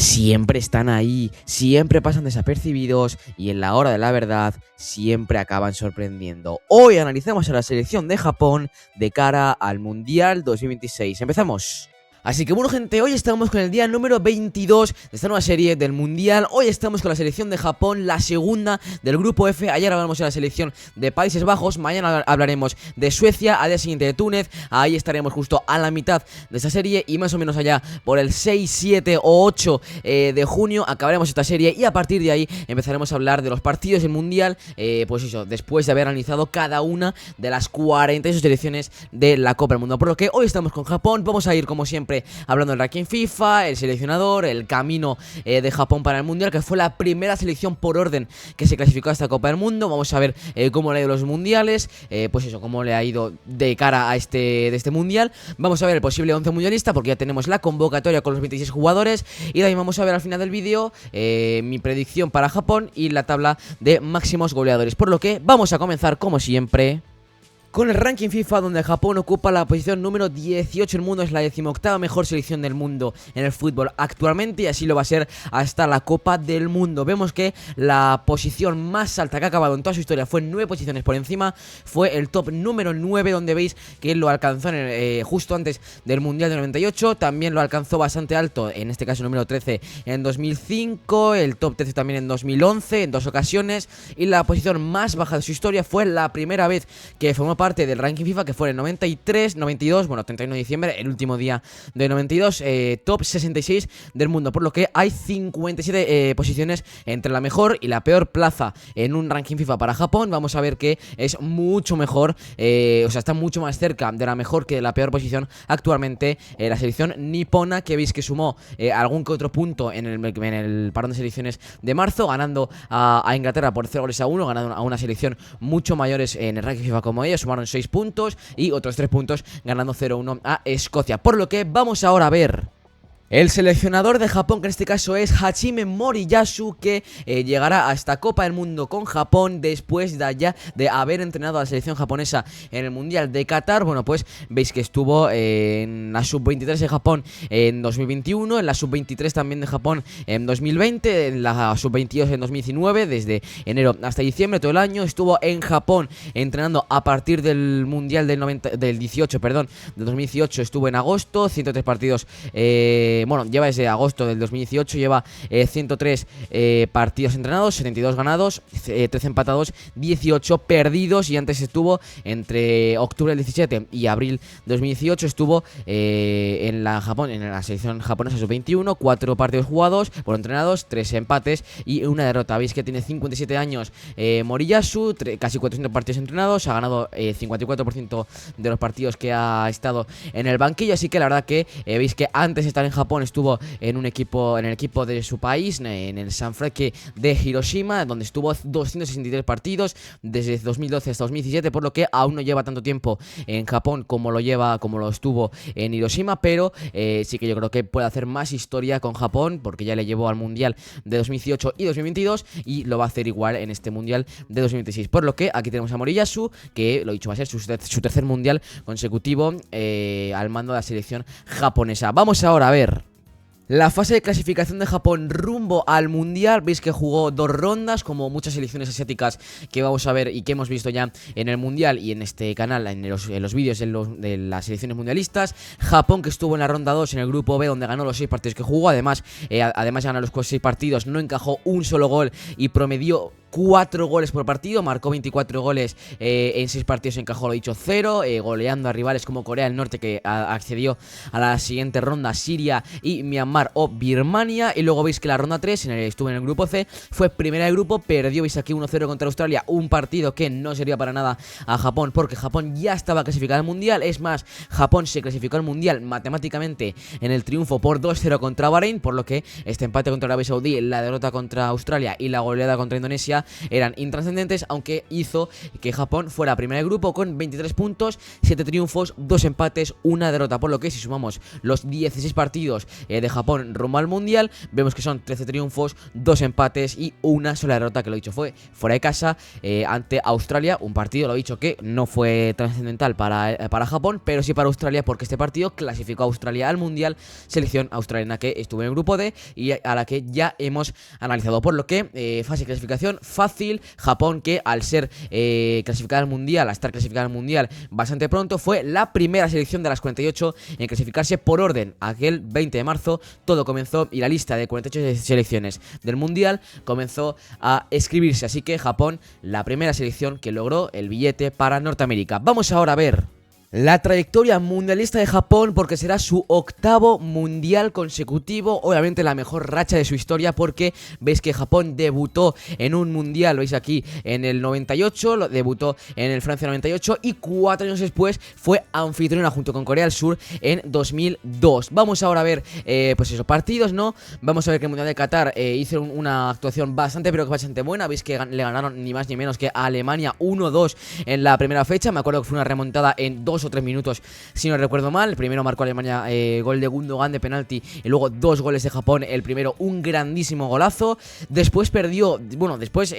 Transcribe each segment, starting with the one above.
siempre están ahí, siempre pasan desapercibidos y en la hora de la verdad siempre acaban sorprendiendo. Hoy analizamos a la selección de Japón de cara al Mundial 2026. ¡Empezamos! Así que bueno, gente, hoy estamos con el día número 22 de esta nueva serie del Mundial. Hoy estamos con la selección de Japón, la segunda del grupo F. Ayer hablamos de la selección de Países Bajos, mañana hablaremos de Suecia, al día siguiente de Túnez. Ahí estaremos justo a la mitad de esta serie y más o menos allá por el 6, 7 o 8 de junio acabaremos esta serie. Y a partir de ahí empezaremos a hablar de los partidos del Mundial, pues eso, después de haber analizado cada una de las 48 selecciones de la Copa del Mundo. Por lo que hoy estamos con Japón, vamos a ir como siempre hablando del ranking FIFA, el seleccionador, el camino de Japón para el Mundial, que fue la primera selección por orden que se clasificó a esta Copa del Mundo. Vamos a ver cómo le ha ido los mundiales, pues eso, cómo le ha ido de cara a este Mundial. Vamos a ver el posible 11 mundialista, porque ya tenemos la convocatoria con los 26 jugadores. Y también vamos a ver al final del vídeo mi predicción para Japón y la tabla de máximos goleadores. Por lo que vamos a comenzar como siempre con el ranking FIFA, donde Japón ocupa la posición número 18 del mundo. Es la 18ª mejor selección del mundo en el fútbol actualmente, y así lo va a ser hasta la Copa del Mundo. Vemos que la posición más alta que ha acabado en toda su historia fue 9 posiciones por encima. Fue el top número 9, donde veis que lo alcanzó justo antes del Mundial del 98. También lo alcanzó bastante alto, en este caso número 13 en 2005. El top 13 también en 2011, en 2 ocasiones. Y la posición más baja de su historia fue la primera vez que formó parte del ranking FIFA, que fue en 93, 92, bueno, 31 de diciembre, el último día de 92, top 66 del mundo, por lo que hay 57 posiciones entre la mejor y la peor plaza en un ranking FIFA para Japón. Vamos a ver que es mucho mejor, o sea, está mucho más cerca de la mejor que de la peor posición actualmente la selección nipona, que veis que sumó algún que otro punto en el parón de selecciones de marzo, ganando a Inglaterra por 0-1, ganando a una selección mucho mayores en el ranking FIFA como ellos. Sumaron 6 puntos y otros 3 puntos, ganando 0-1 a Escocia. Por lo que vamos ahora a ver el seleccionador de Japón, que en este caso es Hajime Moriyasu, que llegará a esta Copa del Mundo con Japón después de haber entrenado a la selección japonesa en el Mundial de Qatar. Bueno, pues veis que estuvo en la Sub-23 de Japón en 2021, en la Sub-23 también de Japón en 2020, en la Sub-22 en 2019, desde enero hasta diciembre, todo el año. Estuvo en Japón entrenando a partir del Mundial del 18, perdón, del 2018, estuvo en agosto, 103 partidos, bueno, lleva desde agosto del 2018, lleva 103 partidos entrenados, 72 ganados, 13 empatados, 18 perdidos. Y antes estuvo entre octubre del 17 y abril 2018, estuvo en la selección japonesa sub-21, 4 partidos jugados, por entrenados, 3 empates y una derrota. Veis que tiene 57 años Moriyasu, casi 400 partidos entrenados, ha ganado 54% de los partidos que ha estado en el banquillo. Así que la verdad que veis que antes de estar en Japón estuvo en el equipo de su país, en el Sanfrecce de Hiroshima, donde estuvo 263 partidos desde 2012 hasta 2017, por lo que aún no lleva tanto tiempo en Japón como lo estuvo en Hiroshima, pero sí que yo creo que puede hacer más historia con Japón, porque ya le llevó al Mundial de 2018 y 2022 y lo va a hacer igual en este Mundial de 2026. Por lo que aquí tenemos a Moriyasu, que lo dicho, va a ser su tercer Mundial consecutivo al mando de la selección japonesa. Vamos ahora a ver la fase de clasificación de Japón rumbo al Mundial. Veis que jugó 2 rondas, como muchas selecciones asiáticas que vamos a ver y que hemos visto ya en el Mundial y en este canal, en los vídeos de las selecciones mundialistas. Japón, que estuvo en la ronda 2 en el grupo B, donde ganó los 6 partidos que jugó. Además de ganar los 6 partidos, no encajó un solo gol y promedió 4 goles por partido, marcó 24 goles en 6 partidos, encajó, lo dicho, 0, goleando a rivales como Corea del Norte, que accedió a la siguiente ronda, Siria y Myanmar o Birmania. Y luego veis que la ronda 3 estuvo en el grupo C, fue primera de grupo, perdió, veis aquí 1-0 contra Australia, un partido que no servía para nada a Japón, porque Japón ya estaba clasificado al Mundial. Es más, Japón se clasificó al Mundial matemáticamente en el triunfo por 2-0 contra Bahrein, por lo que este empate contra Arabia Saudí, la derrota contra Australia y la goleada contra Indonesia Australia eran intrascendentes, aunque hizo que Japón fuera primera de grupo con 23 puntos, 7 triunfos, 2 empates, 1 derrota, por lo que si sumamos los 16 partidos de Japón rumbo al Mundial, vemos que son 13 triunfos, 2 empates y una sola derrota, que lo dicho fue fuera de casa ante Australia, un partido, lo dicho, que no fue trascendental para Japón, pero sí para Australia, porque este partido clasificó a Australia al Mundial, selección australiana que estuvo en el grupo D y a la que ya hemos analizado, por lo que fase de clasificación fácil. Japón, que al ser clasificada al Mundial, a estar clasificada al Mundial bastante pronto, fue la primera selección de las 48 en clasificarse por orden. Aquel 20 de marzo todo comenzó y la lista de 48 selecciones del Mundial comenzó a escribirse, así que Japón, la primera selección que logró el billete para Norteamérica. Vamos ahora a ver la trayectoria mundialista de Japón, porque será su 8º mundial consecutivo, obviamente la mejor racha de su historia, porque veis que Japón debutó en un mundial, veis aquí, en el 98, lo debutó en el Francia 98 y 4 años después fue anfitriona junto con Corea del Sur en 2002. Vamos ahora a ver, pues esos partidos, ¿no? Vamos a ver que el Mundial de Qatar hizo una actuación bastante, pero que bastante buena. Veis que le ganaron ni más ni menos que a Alemania 1-2 en la primera fecha. Me acuerdo que fue una remontada en 2 o 3 minutos, si no recuerdo mal. El primero marcó Alemania gol de Gundogan de penalti, y luego 2 goles de Japón. El primero un grandísimo golazo. Después perdió, bueno, después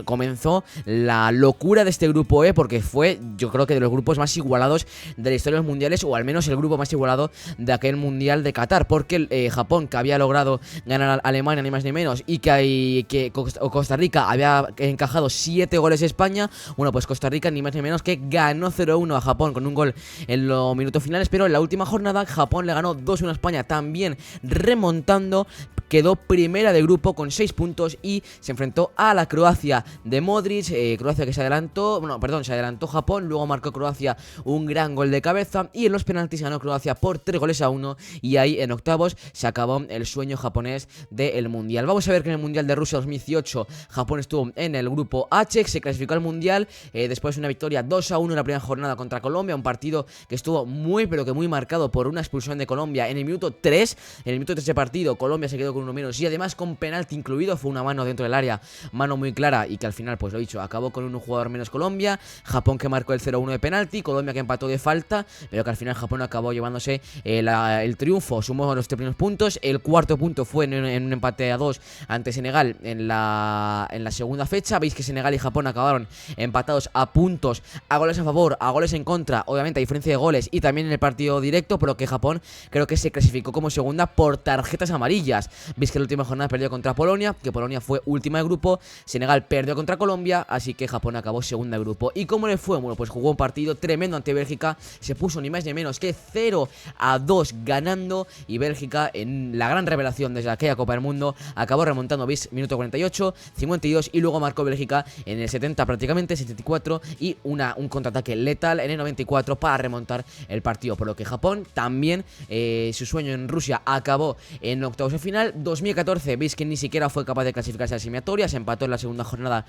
comenzó la locura de este grupo E, porque fue, yo creo que de los grupos más igualados de la historia de los mundiales, o al menos el grupo más igualado de aquel mundial de Qatar, porque Japón, que había logrado ganar a Alemania ni más ni menos, y que Costa Rica había encajado 7 goles a España, bueno, pues Costa Rica ni más ni menos que ganó 0-1 a Japón con un gol en los minutos finales, pero en la última jornada Japón le ganó 2-1 a España, también remontando. Quedó primera de grupo con 6 puntos y se enfrentó a la Croacia de Modric. Croacia que se adelantó, bueno, perdón, se adelantó Japón, luego marcó Croacia un gran gol de cabeza y en los penaltis ganó Croacia por 3-1, y ahí en octavos se acabó el sueño japonés del Mundial. Vamos a ver que en el Mundial de Rusia 2018 Japón estuvo en el grupo H, se clasificó al Mundial después de una victoria 2-1 en la primera jornada contra Colombia, un partido que estuvo muy pero que muy marcado por una expulsión de Colombia en el minuto 3. En el minuto 3 de partido Colombia se quedó con uno menos y además con penalti incluido. Fue una mano dentro del área, mano muy clara, y que al final, pues lo dicho, acabó con un jugador menos Colombia. Japón que marcó el 0-1 de penalti, Colombia que empató de falta, pero que al final Japón acabó llevándose el triunfo. Sumó los 3 primeros puntos. El cuarto punto fue en un empate a 2 ante Senegal en la segunda fecha. Veis que Senegal y Japón acabaron empatados a puntos, a goles a favor, a goles en contra, obviamente a diferencia de goles, y también en el partido directo, pero que Japón creo que se clasificó como segunda por tarjetas amarillas. Veis que la última jornada perdió contra Polonia, que Polonia fue última de grupo. Senegal perdió contra Colombia, así que Japón acabó segunda de grupo. ¿Y cómo le fue? Bueno, pues jugó un partido tremendo ante Bélgica, se puso ni más ni menos que 0-2 ganando, y Bélgica, en la gran revelación desde aquella Copa del Mundo, acabó remontando. ¿Veis? Minuto 48, 52, y luego marcó Bélgica en el 70 prácticamente, 74, y un contraataque letal en el 94 para remontar el partido, por lo que Japón también, su sueño en Rusia acabó en octavos de final. 2014, veis que ni siquiera fue capaz de clasificarse a las eliminatorias, empató en la segunda jornada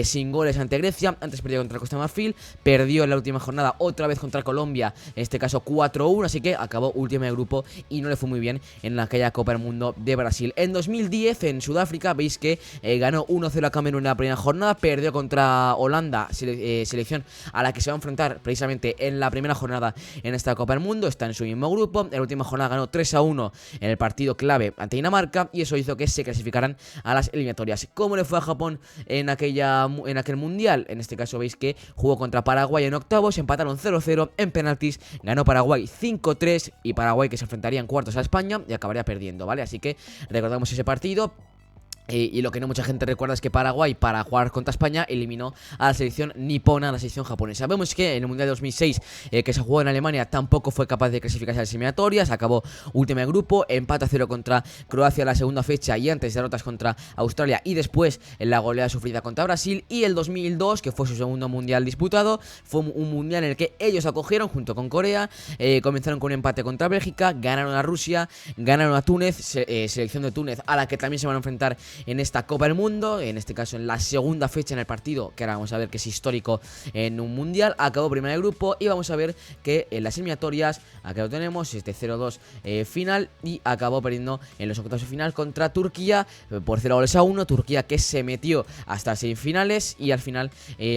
sin goles ante Grecia, antes perdió contra Costa de Marfil, perdió en la última jornada otra vez contra Colombia, en este caso 4-1, así que acabó última de grupo y no le fue muy bien en aquella Copa del Mundo de Brasil. En 2010, en Sudáfrica, veis que ganó 1-0 a Camerún en la primera jornada, perdió contra Holanda, selección a la que se va a enfrentar precisamente en la primera jornada en esta Copa del Mundo, está en su mismo grupo. En la última jornada ganó 3-1 en el partido clave ante Dinamarca, y eso hizo que se clasificaran a las eliminatorias. ¿Cómo le fue a Japón en aquel mundial? En este caso veis que jugó contra Paraguay en octavos, empataron 0-0 en penaltis, ganó Paraguay 5-3, y Paraguay que se enfrentaría en cuartos a España y acabaría perdiendo, ¿vale? Así que recordamos ese partido. Y lo que no mucha gente recuerda es que Paraguay, para jugar contra España, eliminó a la selección nipona, a la selección japonesa. Vemos que en el Mundial de 2006, que se jugó en Alemania, tampoco fue capaz de clasificarse a las eliminatorias, acabó última de grupo, empate a 0 contra Croacia en la segunda fecha, y antes derrotas contra Australia, y después en la goleada sufrida contra Brasil. Y el 2002, que fue su segundo Mundial disputado, fue un Mundial en el que ellos acogieron junto con Corea, comenzaron con un empate contra Bélgica, ganaron a Rusia, ganaron a Túnez, selección de Túnez a la que también se van a enfrentar en esta Copa del Mundo, en este caso en la segunda fecha en el partido, que ahora vamos a ver que es histórico en un mundial. Acabó primero el grupo y vamos a ver que en las eliminatorias, acá lo tenemos, este 0-2 final, y acabó perdiendo en los octavos de final contra Turquía por 0-1. Turquía que se metió hasta semifinales y al final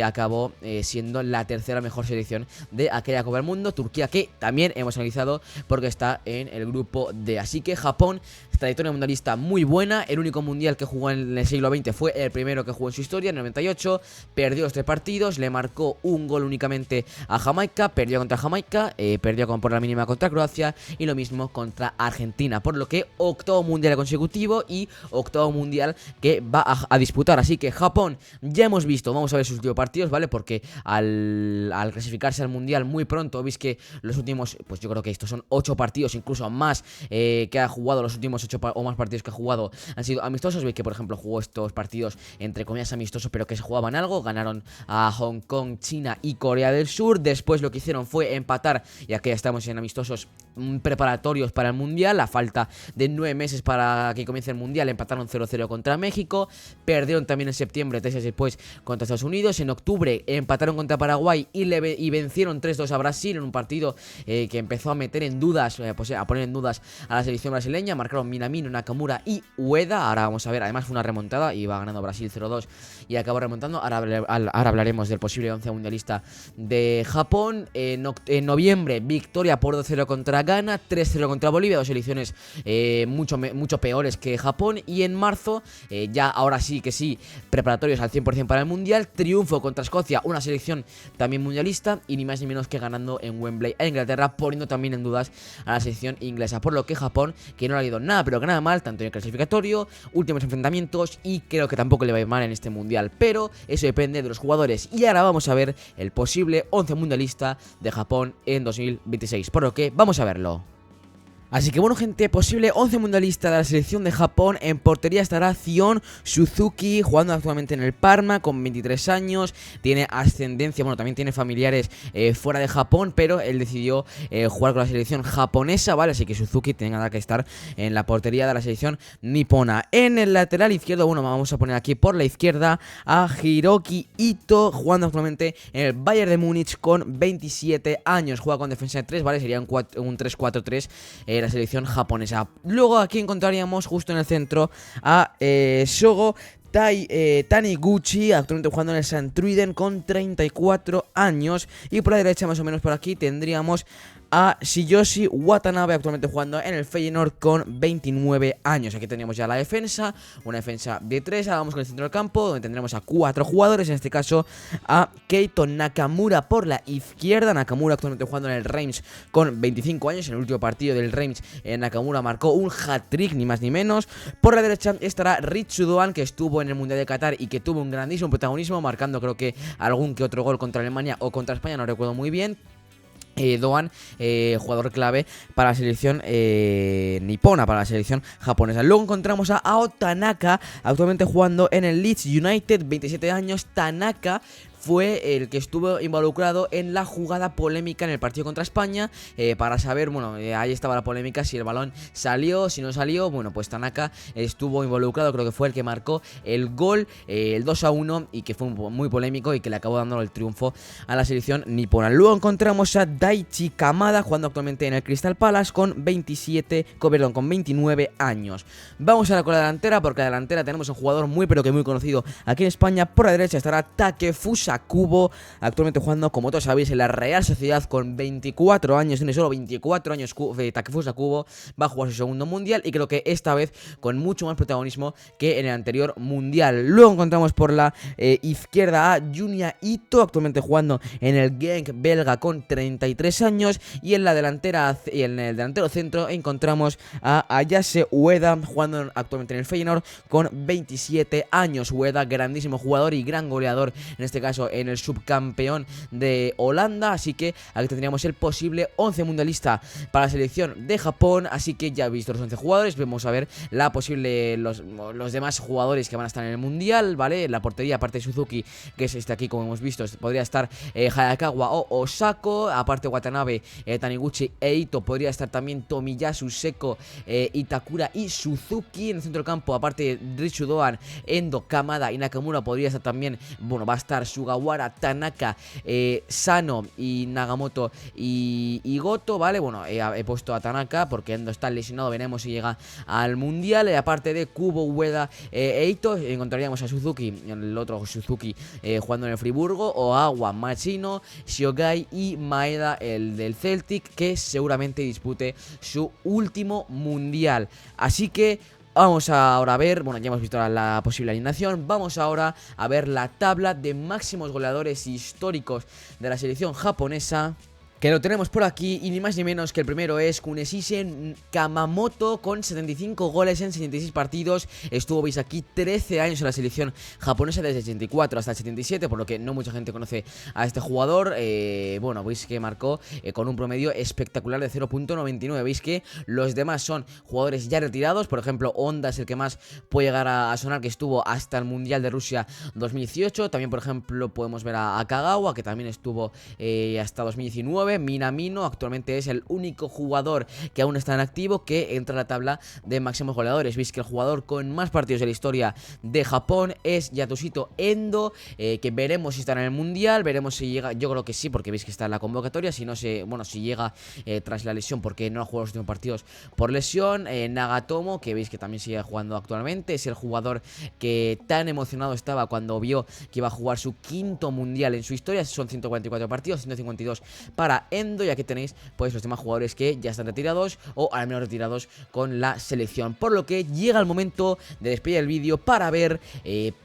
acabó siendo la tercera mejor selección de aquella Copa del Mundo. Turquía que también hemos analizado porque está en el grupo D. Así que Japón, trayectoria mundialista muy buena. El único mundial que jugó en el siglo XX fue el primero que jugó en su historia, en el 98. Perdió los 3 partidos, le marcó un gol únicamente a Jamaica, perdió contra Jamaica, perdió por la mínima contra Croacia y lo mismo contra Argentina. Por lo que octavo mundial consecutivo y octavo mundial que va a disputar. Así que Japón, ya hemos visto, vamos a ver sus últimos partidos, ¿vale? Porque al clasificarse al mundial muy pronto, veis que los últimos, pues yo creo que estos son 8 partidos, incluso más, que ha jugado. Los últimos 8 o más partidos que ha jugado han sido amistosos. Veis que por ejemplo jugó estos partidos entre comillas amistosos, pero que se jugaban algo. Ganaron a Hong Kong, China y Corea del Sur. Después lo que hicieron fue empatar, ya que ya estamos en amistosos preparatorios para el mundial, a falta de 9 meses para que comience el mundial. Empataron 0-0 contra México, perdieron también en septiembre 3 después contra Estados Unidos. En octubre empataron contra Paraguay y vencieron 3-2 a Brasil en un partido que empezó a meter en dudas, a poner en dudas a la selección brasileña. Marcaron Minamino, Nakamura y Ueda. Ahora vamos a ver, además fue una remontada y va ganando Brasil 0-2 y acabó remontando. Ahora hablaremos del posible 11 mundialista de Japón. En noviembre, victoria por 2-0 contra Ghana, 3-0 contra Bolivia, dos selecciones mucho peores que Japón. Y en marzo, ya ahora sí que sí, preparatorios al 100% para el mundial, triunfo contra Escocia, una selección también mundialista, y ni más ni menos que ganando en Wembley a Inglaterra, poniendo también en dudas a la selección inglesa. Por lo que Japón, que no le ha ido nada pero que nada mal, tanto en el clasificatorio, últimos enfrentamientos, y creo que tampoco le va a ir mal en este mundial, pero eso depende de los jugadores. Y ahora vamos a ver el posible 11 mundialista de Japón en 2026, por lo que vamos a verlo. Así que bueno, gente, posible 11 mundialista de la selección de Japón. En portería estará Zion Suzuki, jugando actualmente en el Parma con 23 años. Tiene ascendencia, bueno, también tiene familiares fuera de Japón, pero él decidió jugar con la selección japonesa, ¿vale? Así que Suzuki tiene nada que estar en la portería de la selección nipona. En el lateral izquierdo, bueno, vamos a poner aquí por la izquierda a Hiroki Ito, jugando actualmente en el Bayern de Múnich con 27 años. Juega con defensa de 3, ¿vale? Sería un 3-4-3. La selección japonesa. Luego aquí encontraríamos justo en el centro a Shogo Taniguchi, actualmente jugando en el Santruiden con 34 años. Y por la derecha, más o menos por aquí, tendríamos a Shiyoshi Watanabe, actualmente jugando en el Feyenoord con 29 años. Aquí teníamos ya la defensa, una defensa de 3. Ahora vamos con el centro del campo, donde tendremos a 4 jugadores, en este caso a Keito Nakamura por la izquierda. Nakamura actualmente jugando en el Reims con 25 años. En el último partido del Reims, Nakamura marcó un hat-trick, ni más ni menos. Por la derecha estará Ritsu Doan, que estuvo en el Mundial de Qatar y que tuvo un grandísimo protagonismo, marcando creo que algún que otro gol contra Alemania o contra España, no recuerdo muy bien. Doan, jugador clave para la selección nipona, para la selección japonesa. Luego encontramos a Ao Tanaka, actualmente jugando en el Leeds United, 27 años. Tanaka fue el que estuvo involucrado en la jugada polémica en el partido contra España, para saber, bueno, ahí estaba la polémica, si el balón salió, si no salió. Bueno, pues Tanaka estuvo involucrado, creo que fue el que marcó el gol, el 2-1, y que fue muy polémico y que le acabó dando el triunfo a la selección nipona. Luego encontramos a Daichi Kamada, jugando actualmente en el Crystal Palace con 29 años. Vamos ahora con la delantera, porque la delantera tenemos un jugador muy pero que muy conocido aquí en España. Por la derecha estará Takefusa Kubo, actualmente jugando, como todos sabéis, en la Real Sociedad con 24 años. Tiene solo 24 años. Takefusa Kubo va a jugar su segundo mundial, y creo que esta vez con mucho más protagonismo que en el anterior mundial. Luego encontramos por la izquierda a Junya Ito, actualmente jugando en el Genk belga con 33 años. Y en la delantera, y en el delantero centro, encontramos a Ayase Ueda, jugando actualmente en el Feyenoord con 27 años. Ueda, grandísimo jugador y gran goleador, en este caso caso en el subcampeón de Holanda. Así que aquí tendríamos el posible 11 mundialista para la selección de Japón. Así que ya he visto los 11 jugadores, vamos a ver la posible los demás jugadores que van a estar en el mundial, ¿vale? En la portería, aparte de Suzuki, que es este aquí, como hemos visto, podría estar Hayakawa o Osako. Aparte Watanabe, Taniguchi e Ito, podría estar también Tomiyasu, Seko, Itakura y Suzuki. En el centro del campo, aparte de Richu Doan, Endo, Kamada y Nakamura, podría estar también, bueno, va a estar Sugawara, Tanaka, Sano y Nagamoto y Goto, ¿vale? Bueno, he puesto a Tanaka porque Endo está lesionado, veremos si llega al mundial. Aparte de Kubo, Ueda e Ito, encontraríamos a Suzuki, el otro Suzuki, jugando en el Friburgo, Ogawa, Machino, Shiogai y Maeda, el del Celtic, que seguramente dispute su último mundial. Así que vamos ahora a ver, bueno, ya hemos visto la posible alineación. Vamos ahora a ver la tabla de máximos goleadores históricos de la selección japonesa, que lo tenemos por aquí, y ni más ni menos que el primero es Kunesisen Kamamoto, con 75 goles en 76 partidos. Estuvo, veis aquí, 13 años en la selección japonesa, desde el 84 hasta el 77, por lo que no mucha gente conoce a este jugador. Bueno, veis que marcó con un promedio espectacular de 0.99. Veis que los demás son jugadores ya retirados. Por ejemplo, Honda es el que más puede llegar a sonar, que estuvo hasta el Mundial de Rusia 2018. También, por ejemplo, podemos ver a Kagawa, que también estuvo hasta 2019. Minamino actualmente es el único jugador que aún está en activo que entra a la tabla de máximos goleadores. Veis que el jugador con más partidos de la historia de Japón es Yasuhito Endo, que veremos si está en el mundial, veremos si llega. Yo creo que sí, porque veis que está en la convocatoria. Si no se, bueno, si llega tras la lesión, porque no ha jugado los últimos partidos por lesión. Nagatomo, que veis que también sigue jugando actualmente, es el jugador que tan emocionado estaba cuando vio que iba a jugar su quinto mundial en su historia. Son 144 partidos, 152 para Endo. Y aquí tenéis pues los demás jugadores que ya están retirados, o al menos retirados con la selección. Por lo que llega el momento de despedir el vídeo para ver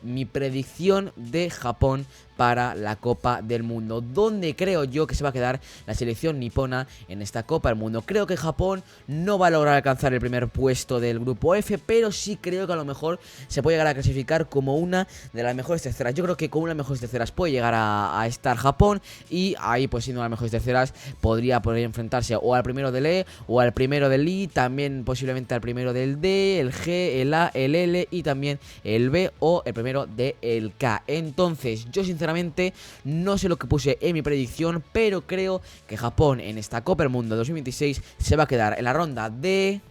mi predicción de Japón para la Copa del Mundo, donde creo yo que se va a quedar la selección nipona en esta Copa del Mundo. Creo que Japón no va a lograr alcanzar el primer puesto del grupo F, pero sí creo que a lo mejor se puede llegar a clasificar como una de las mejores terceras. Yo creo que con una de las mejores terceras puede llegar a estar Japón, y ahí, pues siendo una de las mejores terceras, podría enfrentarse o al primero del E o al primero del I, también posiblemente al primero del D, el G, el A, el L y también el B o el primero del K. Entonces, yo sinceramente no sé lo que puse en mi predicción, pero creo que Japón en esta Copa del Mundo 2026 se va a quedar en la ronda de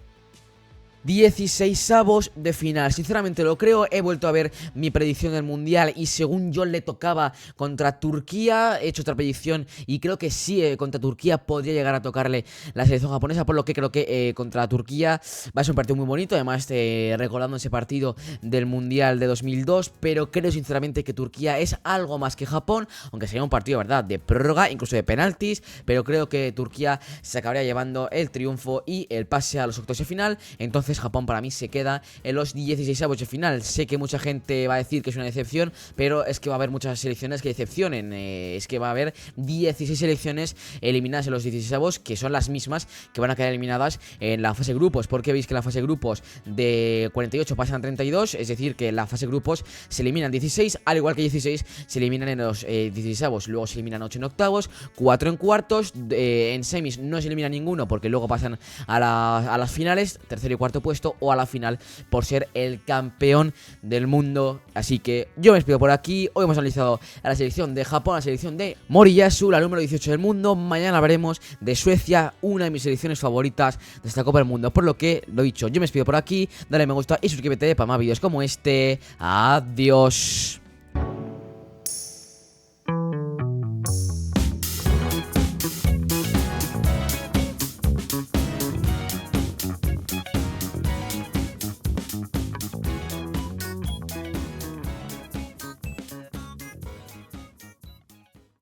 16avos de final. Sinceramente lo creo. He vuelto a ver mi predicción del mundial y según yo le tocaba contra Turquía. He hecho otra predicción y creo que sí, contra Turquía podría llegar a tocarle la selección japonesa, por lo que creo que contra Turquía va a ser un partido muy bonito. Además, recordando ese partido del mundial de 2002, pero creo sinceramente que Turquía es algo más que Japón, aunque sería un partido, ¿verdad?, de prórroga, incluso de penaltis, pero creo que Turquía se acabaría llevando el triunfo y el pase a los octavos de final. Entonces Japón para mí se queda en los 16avos de final. Sé que mucha gente va a decir que es una decepción, pero es que va a haber muchas selecciones que decepcionen. Es que va a haber 16 selecciones eliminadas en los 16avos, que son las mismas que van a quedar eliminadas en la fase grupos, porque veis que en la fase grupos de 48 pasan a 32, es decir, que en la fase grupos se eliminan 16, al igual que 16 se eliminan en los 16avos, luego se eliminan 8 en octavos, 4 en cuartos, en semis no se elimina ninguno porque luego pasan a las finales, tercero y cuarto puesto, o a la final por ser el campeón del mundo. Así que yo me despido por aquí. Hoy hemos analizado a la selección de Japón, a la selección de Moriyasu, la número 18 del mundo. Mañana hablaremos de Suecia, una de mis selecciones favoritas de esta Copa del Mundo. Por lo que, lo dicho, yo me despido por aquí. Dale me gusta y suscríbete para más vídeos como este. Adiós.